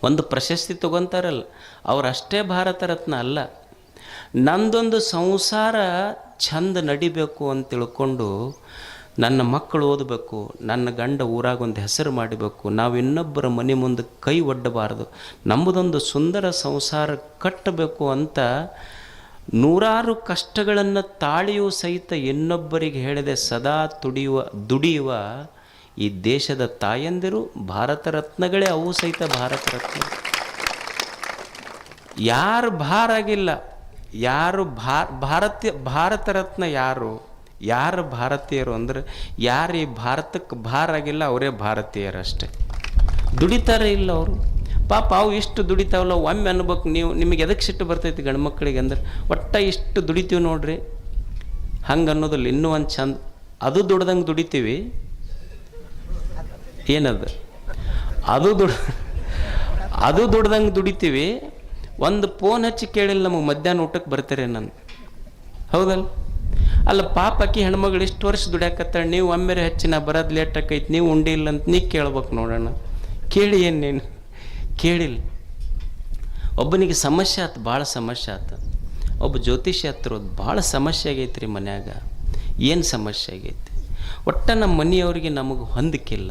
ಒಂದು ಪ್ರಶಸ್ತಿ ತಗೊತಾರಲ್ಲ, ಅವರಷ್ಟೇ ಭಾರತ ರತ್ನ ಅಲ್ಲ. ನಂದೊಂದು ಸಂಸಾರ ಚಂದ ನಡಿಬೇಕು ಅಂತ ತಿಳ್ಕೊಂಡು, ನನ್ನ ಮಕ್ಕಳು ಓದಬೇಕು, ನನ್ನ ಗಂಡ ಊರಾಗ ಒಂದು ಹೆಸರು ಮಾಡಬೇಕು, ನಾವು ಇನ್ನೊಬ್ಬರ ಮನೆ ಮುಂದೆ ಕೈ ಒಡ್ಡಬಾರ್ದು, ನಮ್ಮದೊಂದು ಸುಂದರ ಸಂಸಾರ ಕಟ್ಟಬೇಕು ಅಂತ ನೂರಾರು ಕಷ್ಟಗಳನ್ನು ತಾಳಿಯೂ ಸಹಿತ ಇನ್ನೊಬ್ಬರಿಗೆ ಹೇಳದೆ ಸದಾ ದುಡಿಯುವ ಈ ದೇಶದ ತಾಯಂದಿರು ಭಾರತ ರತ್ನಗಳೇ. ಅವು ಸಹಿತ ಭಾರತ ರತ್ನ. ಯಾರು ಭಾರಾಗಿಲ್ಲ, ಯಾರು ಭಾರತ ರತ್ನ ಯಾರು ಭಾರತೀಯರು ಅಂದರೆ ಯಾರು ಈ ಭಾರತಕ್ಕೆ ಭಾರಾಗಿಲ್ಲ ಅವರೇ ಭಾರತೀಯರಷ್ಟೇ. ದುಡಿತಾರೆ ಇಲ್ಲ ಅವರು ಪಾಪ. ಅವು ಇಷ್ಟು ದುಡಿತಾವಲ್ಲ, ಒಮ್ಮೆ ಅನ್ಬೇಕು ನೀವು, ನಿಮಗೆ ಎದಕ್ಕೆ ಸಿಟ್ಟು ಬರ್ತೈತಿ ಗಂಡು ಮಕ್ಕಳಿಗೆ ಅಂದ್ರೆ, ಒಟ್ಟ ಇಷ್ಟು ದುಡಿತೀವಿ ನೋಡ್ರಿ ಹಂಗೆ ಅನ್ನೋದಿಲ್ಲ. ಇನ್ನೂ ಒಂದು ಚಂದ, ಅದು ದುಡ್ದಂಗೆ ದುಡಿತೀವಿ. ಏನದು? ಅದು ದುಡ್ದಂಗೆ ದುಡಿತೀವಿ. ಒಂದು ಫೋನ್ ಹಚ್ಚಿ ಕೇಳಿಲ್ಲ ನಮಗೆ ಮಧ್ಯಾಹ್ನ ಊಟಕ್ಕೆ ಬರ್ತಾರೆ ನಾನು, ಹೌದಲ್ಲ? ಅಲ್ಲ ಪಾಪ ಅಕ್ಕಿ ಹೆಣ್ಮಗಳು ಇಷ್ಟು ವರ್ಷ ದುಡ್ಯಾಕತ್ತಾಳೆ, ನೀವು ಒಮ್ಮೆರೆ ಹಚ್ಚಿ ನಾ ಬರೋದು ಲೇಟ್ ಆಕೈತಿ, ನೀವು ಉಂಡಿ ಇಲ್ಲ ಅಂತ ನೀ ಕೇಳ್ಬೇಕು ನೋಡೋಣ. ಕೇಳಿ ಏನು ನೀನು ಕೇಳಿಲ್ಲ. ಒಬ್ಬನಿಗೆ ಸಮಸ್ಯೆ ಆಯ್ತು, ಭಾಳ ಸಮಸ್ಯೆ ಆಯ್ತು. ಒಬ್ಬ ಜ್ಯೋತಿಷ್ಯ ಹತ್ರ ಭಾಳ ಸಮಸ್ಯೆ ಆಗೈತೆ ರೀ ಮನ್ಯಾಗ. ಏನು ಸಮಸ್ಯೆ ಆಗೈತಿ? ಒಟ್ಟ ನಮ್ಮ ಮನೆಯವ್ರಿಗೆ ನಮಗೆ ಹೊಂದಿಕಿಲ್ಲ.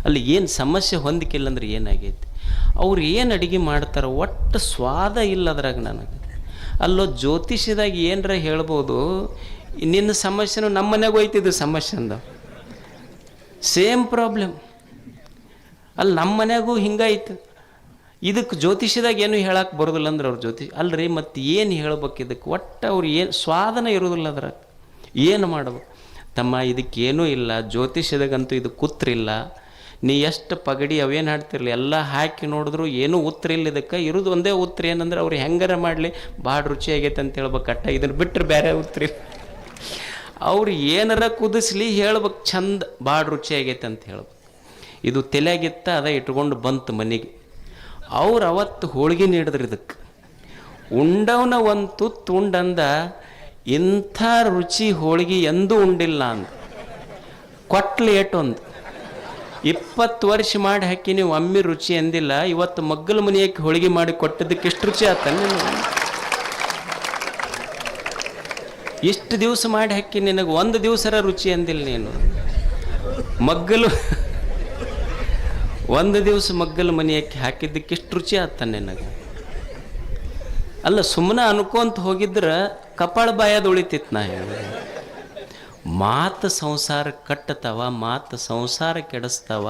ಅಲ್ಲಿ ಏನು ಸಮಸ್ಯೆ ಹೊಂದಿಕಿಲ್ಲ ಅಂದ್ರೆ ಏನಾಗೈತಿ? ಅವ್ರು ಏನು ಅಡುಗೆ ಮಾಡ್ತಾರೆ ಒಟ್ಟು ಸ್ವಾದ ಇಲ್ಲ ಅದ್ರಾಗ ನನಗೆ. ಅಲ್ಲೋ ಜ್ಯೋತಿಷ್ಯದಾಗ ಏನರ ಹೇಳ್ಬೋದು, ನಿನ್ನ ಸಮಸ್ಯೆನೂ ನಮ್ಮ ಮನೆಯಾಗ ಹೋಯ್ತಿದ್ದು ಸಮಸ್ಯೆ ಅಂದ. ಸೇಮ್ ಪ್ರಾಬ್ಲಮ್ ಅಲ್ಲಿ ನಮ್ಮ ಮನೆಯಾಗೂ ಹಿಂಗಾಯ್ತು. ಇದಕ್ಕೆ ಜ್ಯೋತಿಷ್ಯದಾಗ ಏನು ಹೇಳಕ್ಕೆ ಬರೋದಿಲ್ಲ ಅಂದ್ರೆ ಅವ್ರ ಅಲ್ರಿ ಮತ್ತು ಏನು ಹೇಳ್ಬೇಕು ಇದಕ್ಕೆ? ಒಟ್ಟು ಅವ್ರು ಏನು ಸ್ವಾದನ ಇರೋದಿಲ್ಲ ಅದ್ರಾಗ. ಏನು ಮಾಡ್ಬೇಕು ತಮ್ಮ? ಇದಕ್ಕೇನೂ ಇಲ್ಲ, ಜ್ಯೋತಿಷ್ಯದಾಗಂತೂ ಇದು ಕೂತ್ರಿಲ್ಲ. ನೀ ಎಷ್ಟು ಪಗಡಿ ಅವೇನು ಹಾಡ್ತಿರ್ಲಿ ಎಲ್ಲ ಹಾಕಿ ನೋಡಿದ್ರು ಏನೂ ಉತ್ತರ ಇಲ್ಲ. ಇದಕ್ಕೆ ಇರೋದು ಒಂದೇ ಉತ್ತರ ಏನಂದ್ರೆ ಅವ್ರು ಹೆಂಗಾರ ಮಾಡಲಿ ಭಾಳ ರುಚಿಯಾಗೈತೆ ಅಂತ ಹೇಳ್ಬೇಕು ಅಟ್ಟ. ಇದನ್ನು ಬಿಟ್ಟರೆ ಬೇರೆ ಉತ್ತರ ಇಲ್ಲ. ಅವ್ರು ಏನಾರ ಕುದಿಸ್ಲಿ ಹೇಳ್ಬೇಕು ಚಂದ ಭಾಳ ರುಚಿಯಾಗೈತೆ ಅಂತ ಹೇಳ್ಬೇಕು. ಇದು ತಲೆಯಾಗಿತ್ತ ಅದ ಇಟ್ಕೊಂಡು ಬಂತು ಮನೆಗೆ. ಅವ್ರು ಅವತ್ತು ಹೋಳಿಗೆ ನೀಡಿದ್ರು ಇದಕ್ಕೆ. ಉಂಡವನ ಒಂದು ತುತ್ತು ಉಂಡಂದ, ಇಂಥ ರುಚಿ ಹೋಳಿಗೆ ಎಂದೂ ಉಂಡಿಲ್ಲ ಅಂದ. ಕೊಟ್ಲು ಏಟೊಂದು 20 ವರ್ಷ ಮಾಡಿ ಹಾಕಿ ನೀವು ಒಮ್ಮೆ ರುಚಿ ಅಂದಿಲ್ಲ, ಇವತ್ತು ಮಗ್ಗಲ ಮನೆಯಕ್ಕೆ ಹೋಳಿಗೆ ಮಾಡಿ ಕೊಟ್ಟದಕ್ಕೆ ಎಷ್ಟು ರುಚಿ ಆತ? ಇಷ್ಟು ದಿವಸ ಮಾಡಿ ಹಾಕಿ ನಿನಗೆ ಒಂದು ದಿವಸರ ರುಚಿ ಅಂದಿಲ್ಲ ನೀನು. ಒಂದು ದಿವಸ ಮಗ್ಗಲ ಮನೆಯಕ್ಕೆ ಹಾಕಿದ್ದಕ್ಕೆ ಎಷ್ಟು ರುಚಿ ಆತ ನಿನಗೆ? ಅಲ್ಲ ಸುಮ್ಮನೆ ಅನ್ಕೊಂತ ಹೋಗಿದ್ರೆ ಕಪಾಳ ಬಾಯದ ಉಳಿತಿತ್ತು. ನಾ ಹೇಳಿ ಮಾತು ಸಂಸಾರ ಕಟ್ಟತಾವ, ಮಾತು ಸಂಸಾರ ಕೆಡಿಸ್ತಾವ.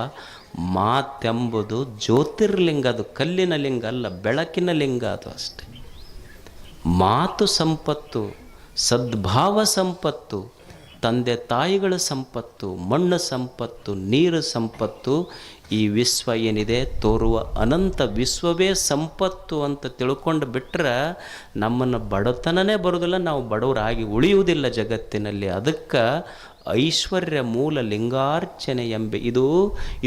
ಮಾತೆಂಬುದು ಜ್ಯೋತಿರ್ಲಿಂಗ, ಅದು ಕಲ್ಲಿನ ಲಿಂಗ ಅಲ್ಲ, ಬೆಳಕಿನ ಲಿಂಗ ಅದು ಅಷ್ಟೆ. ಮಾತು ಸಂಪತ್ತು, ಸದ್ಭಾವ ಸಂಪತ್ತು, ತಂದೆ ತಾಯಿಗಳ ಸಂಪತ್ತು, ಮಣ್ಣು ಸಂಪತ್ತು, ನೀರು ಸಂಪತ್ತು. ಈ ವಿಶ್ವ ಏನಿದೆ ತೋರುವ ಅನಂತ ವಿಶ್ವವೇ ಸಂಪತ್ತು ಅಂತ ತಿಳ್ಕೊಂಡು ಬಿಟ್ಟರೆ ನಮ್ಮನ್ನು ಬಡತನನೇ ಬರೋದಿಲ್ಲ, ನಾವು ಬಡವರಾಗಿ ಉಳಿಯುವುದಿಲ್ಲ ಜಗತ್ತಿನಲ್ಲಿ. ಅದಕ್ಕೆ ಐಶ್ವರ್ಯ ಮೂಲ ಲಿಂಗಾರ್ಚನೆ ಎಂಬೆ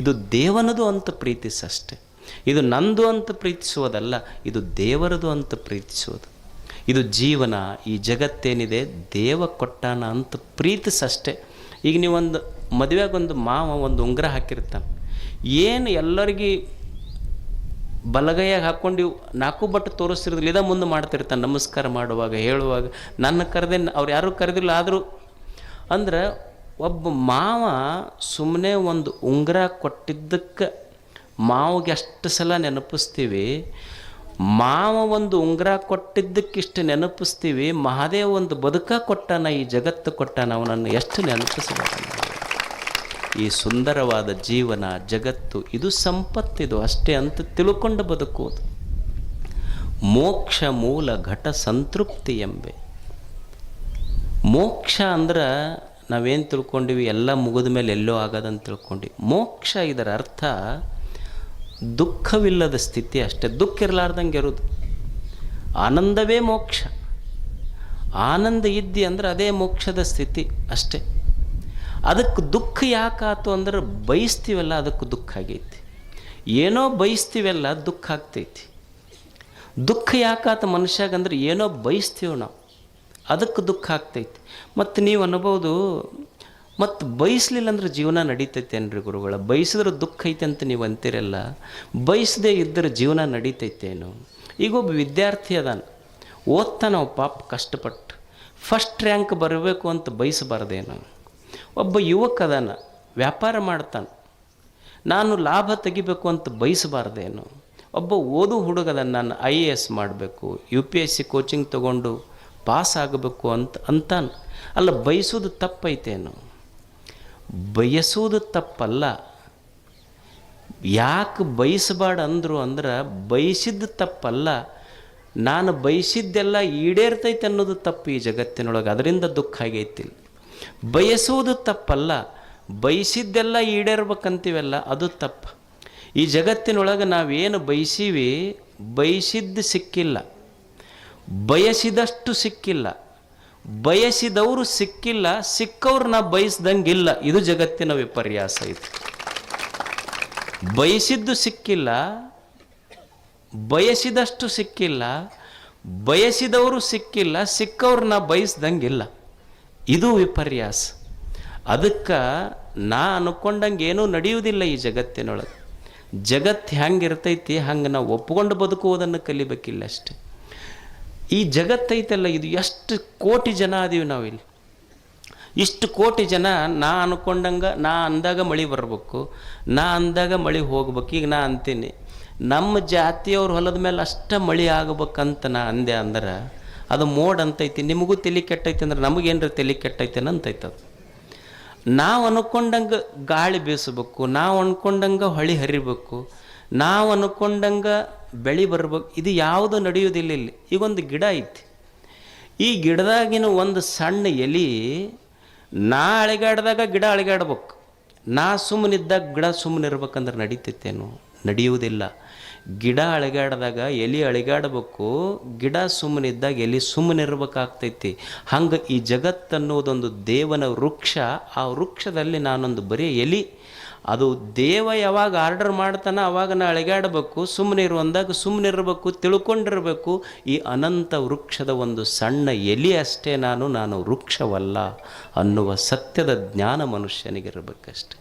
ಇದು ದೇವನದು ಅಂತ ಪ್ರೀತಿಸಷ್ಟೆ. ಇದು ನಂದು ಅಂತ ಪ್ರೀತಿಸುವುದಲ್ಲ, ಇದು ದೇವರದು ಅಂತ ಪ್ರೀತಿಸುವುದು. ಇದು ಜೀವನ, ಈ ಜಗತ್ತೇನಿದೆ ದೇವ ಕೊಟ್ಟಾನ ಅಂತ ಪ್ರೀತಿಸಷ್ಟೆ. ಈಗ ನೀವೊಂದು ಮದುವೆಗೊಂದು ಮಾವ ಒಂದು ಉಂಗುರ ಹಾಕಿರ್ತಾನೆ, ಏನು ಎಲ್ಲರಿಗೆ ಬಲಗೈಯಾಗ ಹಾಕ್ಕೊಂಡು 4 ಬಟ್ಟು ತೋರಿಸ್ತಿರೋದಿಲ್ಲ, ಇದ ಮುಂದೆ ಮಾಡ್ತಿರ್ತಾನೆ ನಮಸ್ಕಾರ ಮಾಡುವಾಗ ಹೇಳುವಾಗ. ನನ್ನ ಕರೆದೇ ಅವ್ರು ಯಾರೂ ಕರೆದಿಲ್ಲ ಆದರೂ ಅಂದ್ರೆ ಒಬ್ಬ ಮಾವ ಸುಮ್ಮನೆ ಒಂದು ಉಂಗುರ ಕೊಟ್ಟಿದ್ದಕ್ಕೆ ಮಾವಿಗೆ ಅಷ್ಟು ಸಲ ನೆನಪಿಸ್ತೀವಿ. ಮಾವ ಒಂದು ಉಂಗುರ ಕೊಟ್ಟಿದ್ದಕ್ಕಿಷ್ಟು ನೆನಪಿಸ್ತೀವಿ. ಮಹಾದೇವ ಒಂದು ಬದುಕ ಕೊಟ್ಟಾನ, ಈ ಜಗತ್ತು ಕೊಟ್ಟಾನ, ಅವನನ್ನು ಎಷ್ಟು ನೆನಪಿಸಬೇಕು. ಈ ಸುಂದರವಾದ ಜೀವನ ಜಗತ್ತು ಇದು ಸಂಪತ್ತಿದು ಅಷ್ಟೇ ಅಂತ ತಿಳ್ಕೊಂಡು ಬದುಕುವುದು. ಮೋಕ್ಷ ಮೂಲ ಘಟ ಸಂತೃಪ್ತಿ ಎಂಬೆ. ಮೋಕ್ಷ ಅಂದ್ರೆ ನಾವೇನು ತಿಳ್ಕೊಂಡಿವಿ, ಎಲ್ಲ ಮುಗಿದ ಮೇಲೆ ಎಲ್ಲೋ ಆಗೋದಂತ ತಿಳ್ಕೊಂಡು. ಮೋಕ್ಷ ಇದರ ಅರ್ಥ ದುಃಖವಿಲ್ಲದ ಸ್ಥಿತಿ ಅಷ್ಟೇ. ದುಃಖ ಇರಲಾರ್ದಂಗೆ ಇರೋದು. ಆನಂದವೇ ಮೋಕ್ಷ. ಆನಂದ ಇದ್ದಿ ಅಂದ್ರೆ ಅದೇ ಮೋಕ್ಷದ ಸ್ಥಿತಿ ಅಷ್ಟೇ. ಅದಕ್ಕೆ ದುಃಖ ಯಾಕಾತು ಅಂದ್ರೆ ಬಯಸ್ತೀವಲ್ಲ, ಅದಕ್ಕೆ ದುಃಖ ಆಗೈತಿ. ಏನೋ ಬಯಸ್ತೀವಲ್ಲ, ದುಃಖ ಆಗ್ತೈತಿ. ದುಃಖ ಯಾಕಾತ ಮನುಷ್ಯಾಗಂದ್ರೆ ಏನೋ ಬಯಸ್ತೀವಿ ನಾವು, ಅದಕ್ಕೆ ದುಃಖ ಆಗ್ತೈತಿ. ಮತ್ತು ನೀವು ಅನ್ಬೋದು ಮತ್ತು ಬಯಸಲಿಲ್ಲ ಅಂದ್ರೆ ಜೀವನ ನಡೀತೈತೇನ್ರಿ ಗುರುಗಳ? ಬಯಸಿದ್ರೆ ದುಃಖ ಐತೆ ಅಂತ ನೀವು ಅಂತೀರಲ್ಲ, ಬಯಸದೇ ಇದ್ದರೆ ಜೀವನ ನಡೀತೈತೇನು? ಈಗ ಒಬ್ಬ ವಿದ್ಯಾರ್ಥಿ ಅದಾನ, ಓದ್ತಾನವ ಪಾಪ ಕಷ್ಟಪಟ್ಟು, ಫಸ್ಟ್ ರ್ಯಾಂಕ್ ಬರಬೇಕು ಅಂತ ಬಯಸಬಾರ್ದೇನು? ಒಬ್ಬ ಯುವಕ ಅದಾನ, ವ್ಯಾಪಾರ ಮಾಡ್ತಾನೆ, ನಾನು ಲಾಭ ತೆಗಿಬೇಕು ಅಂತ ಬಯಸಬಾರ್ದೇನು? ಒಬ್ಬ ಓದು ಹುಡುಗದ, ನಾನು IAS ಮಾಡಬೇಕು, UPSC ಕೋಚಿಂಗ್ ತೊಗೊಂಡು ಪಾಸ್ ಆಗಬೇಕು ಅಂತಾನೆ. ಅಲ್ಲ, ಬಯಸೋದು ತಪ್ಪೈತೇನು? ಬಯಸೋದು ತಪ್ಪಲ್ಲ. ಯಾಕೆ ಬಯಸಬಾರ್ದು ಅಂದರು ಅಂದ್ರೆ, ಬಯಸಿದ್ದು ತಪ್ಪಲ್ಲ, ನಾನು ಬಯಸಿದ್ದೆಲ್ಲ ಈಡೇರ್ತೈತೆ ಅನ್ನೋದು ತಪ್ಪು ಈ ಜಗತ್ತಿನೊಳಗೆ. ಅದರಿಂದ ದುಃಖ ಆಗೈತಿ. ಬಯಸೋದು ತಪ್ಪಲ್ಲ, ಬಯಸಿದ್ದೆಲ್ಲ ಈಡೇರ್ಬೇಕಂತೀವಲ್ಲ ಅದು ತಪ್ಪು. ಈ ಜಗತ್ತಿನೊಳಗೆ ನಾವೇನು ಬಯಸೀವಿ, ಬಯಸಿದ್ದು ಸಿಕ್ಕಿಲ್ಲ, ಬಯಸಿದಷ್ಟು ಸಿಕ್ಕಿಲ್ಲ, ಬಯಸಿದವರು ಸಿಕ್ಕಿಲ್ಲ, ಸಿಕ್ಕವ್ರು ನಾ ಬಯಸ್ದಂಗಿಲ್ಲ. ಇದು ಜಗತ್ತಿನ ವಿಪರ್ಯಾಸ. ಇದು ಬಯಸಿದ್ದು ಸಿಕ್ಕಿಲ್ಲ, ಬಯಸಿದಷ್ಟು ಸಿಕ್ಕಿಲ್ಲ, ಬಯಸಿದವರು ಸಿಕ್ಕಿಲ್ಲ, ಸಿಕ್ಕವ್ರು ನಾ ಬಯಸ್ದಂಗಿಲ್ಲ. ಇದು ವಿಪರ್ಯಾಸ. ಅದಕ್ಕೆ ನಾ ಅನ್ಕೊಂಡಂಗೆ ಏನೂ ನಡೆಯುವುದಿಲ್ಲ ಈ ಜಗತ್ತಿನೊಳಗೆ. ಜಗತ್ತು ಹೆಂಗಿರ್ತೈತಿ ಹಂಗೆ ನಾವು ಒಪ್ಕೊಂಡು ಬದುಕುವುದನ್ನು ಕಲಿಬೇಕಿಲ್ಲ ಅಷ್ಟೆ. ಈ ಜಗತ್ತೈತಲ್ಲ, ಇದು ಎಷ್ಟು ಕೋಟಿ ಜನ ಅದೀವಿ ನಾವಿಲ್ಲಿ. ಇಷ್ಟು ಕೋಟಿ ಜನ ನಾ ಅನ್ಕೊಂಡಂಗೆ, ನಾ ಅಂದಾಗ ಮಳೆ ಬರ್ಬೇಕು, ನಾ ಅಂದಾಗ ಮಳೆ ಹೋಗ್ಬೇಕು. ಈಗ ನಾ ಅಂತೀನಿ, ನಮ್ಮ ಜಾತಿಯವ್ರ ಹೊಲದ ಮೇಲೆ ಅಷ್ಟೇ ಮಳೆ ಆಗ್ಬೇಕಂತ ನಾ ಅಂದೆ ಅಂದ್ರೆ ಅದು ಮೋಡ್ ಅಂತೈತಿ. ನಿಮಗೂ ತಲೆ ಕೆಟ್ಟೈತಿ ಅಂದ್ರೆ ನಮಗೇನ್ರ ತಲೆ ಕೆಟ್ಟೈತೇನ ಅಂತೈತದು. ನಾವು ಅನ್ಕೊಂಡಂಗೆ ಗಾಳಿ ಬೀಸಬೇಕು, ನಾವು ಅನ್ಕೊಂಡಂಗೆ ಹೊಳೆ ಹರಿಬೇಕು, ನಾವು ಅನ್ಕೊಂಡಂಗೆ ಬೆಳೆ ಬರ್ಬೇಕು. ಇದು ಯಾವುದು ನಡೆಯೋದಿಲ್ಲ ಇಲ್ಲಿ. ಈಗೊಂದು ಗಿಡ ಐತಿ, ಈ ಗಿಡದಾಗಿನ ಒಂದು ಸಣ್ಣ ಎಲೆ, ನಾ ಅಳಿಗಾಡ್ದಾಗ ಗಿಡ ಅಳಿಗಾಡ್ಬೇಕು, ನಾ ಸುಮ್ಮನಿದ್ದಾಗ ಗಿಡ ಸುಮ್ಮನೆ ಇರ್ಬೇಕಂದ್ರೆ ನಡೀತೈತೇನು? ನಡೆಯುವುದಿಲ್ಲ. ಗಿಡ ಅಳಿಗಾಡ್ದಾಗ ಎಲೆ ಅಳಿಗಾಡಬೇಕು, ಗಿಡ ಸುಮ್ಮನಿದ್ದಾಗ ಎಲೆ ಸುಮ್ಮನೆ ಇರ್ಬೇಕಾಗ್ತೈತಿ. ಹಂಗೆ ಈ ಜಗತ್ತನ್ನೋದೊಂದು ದೇವನ ವೃಕ್ಷ. ಆ ವೃಕ್ಷದಲ್ಲಿ ನಾನೊಂದು ಬರೀ ಎಲೆ. ಅದು ದೇವ ಯಾವಾಗ ಆರ್ಡರ್ ಮಾಡ್ತಾನೆ ಅವಾಗ ನಾ ಅಳಿಗಾಡಬೇಕು, ಸುಮ್ಮನೆ ಇರುವಂದಾಗ ಸುಮ್ಮನೆ ಇರಬೇಕು, ತಿಳ್ಕೊಂಡಿರಬೇಕು. ಈ ಅನಂತ ವೃಕ್ಷದ ಒಂದು ಸಣ್ಣ ಎಲೆ ಅಷ್ಟೇ ನಾನು ವೃಕ್ಷವಲ್ಲ ಅನ್ನುವ ಸತ್ಯದ ಜ್ಞಾನ ಮನುಷ್ಯನಿಗಿರಬೇಕಷ್ಟೆ.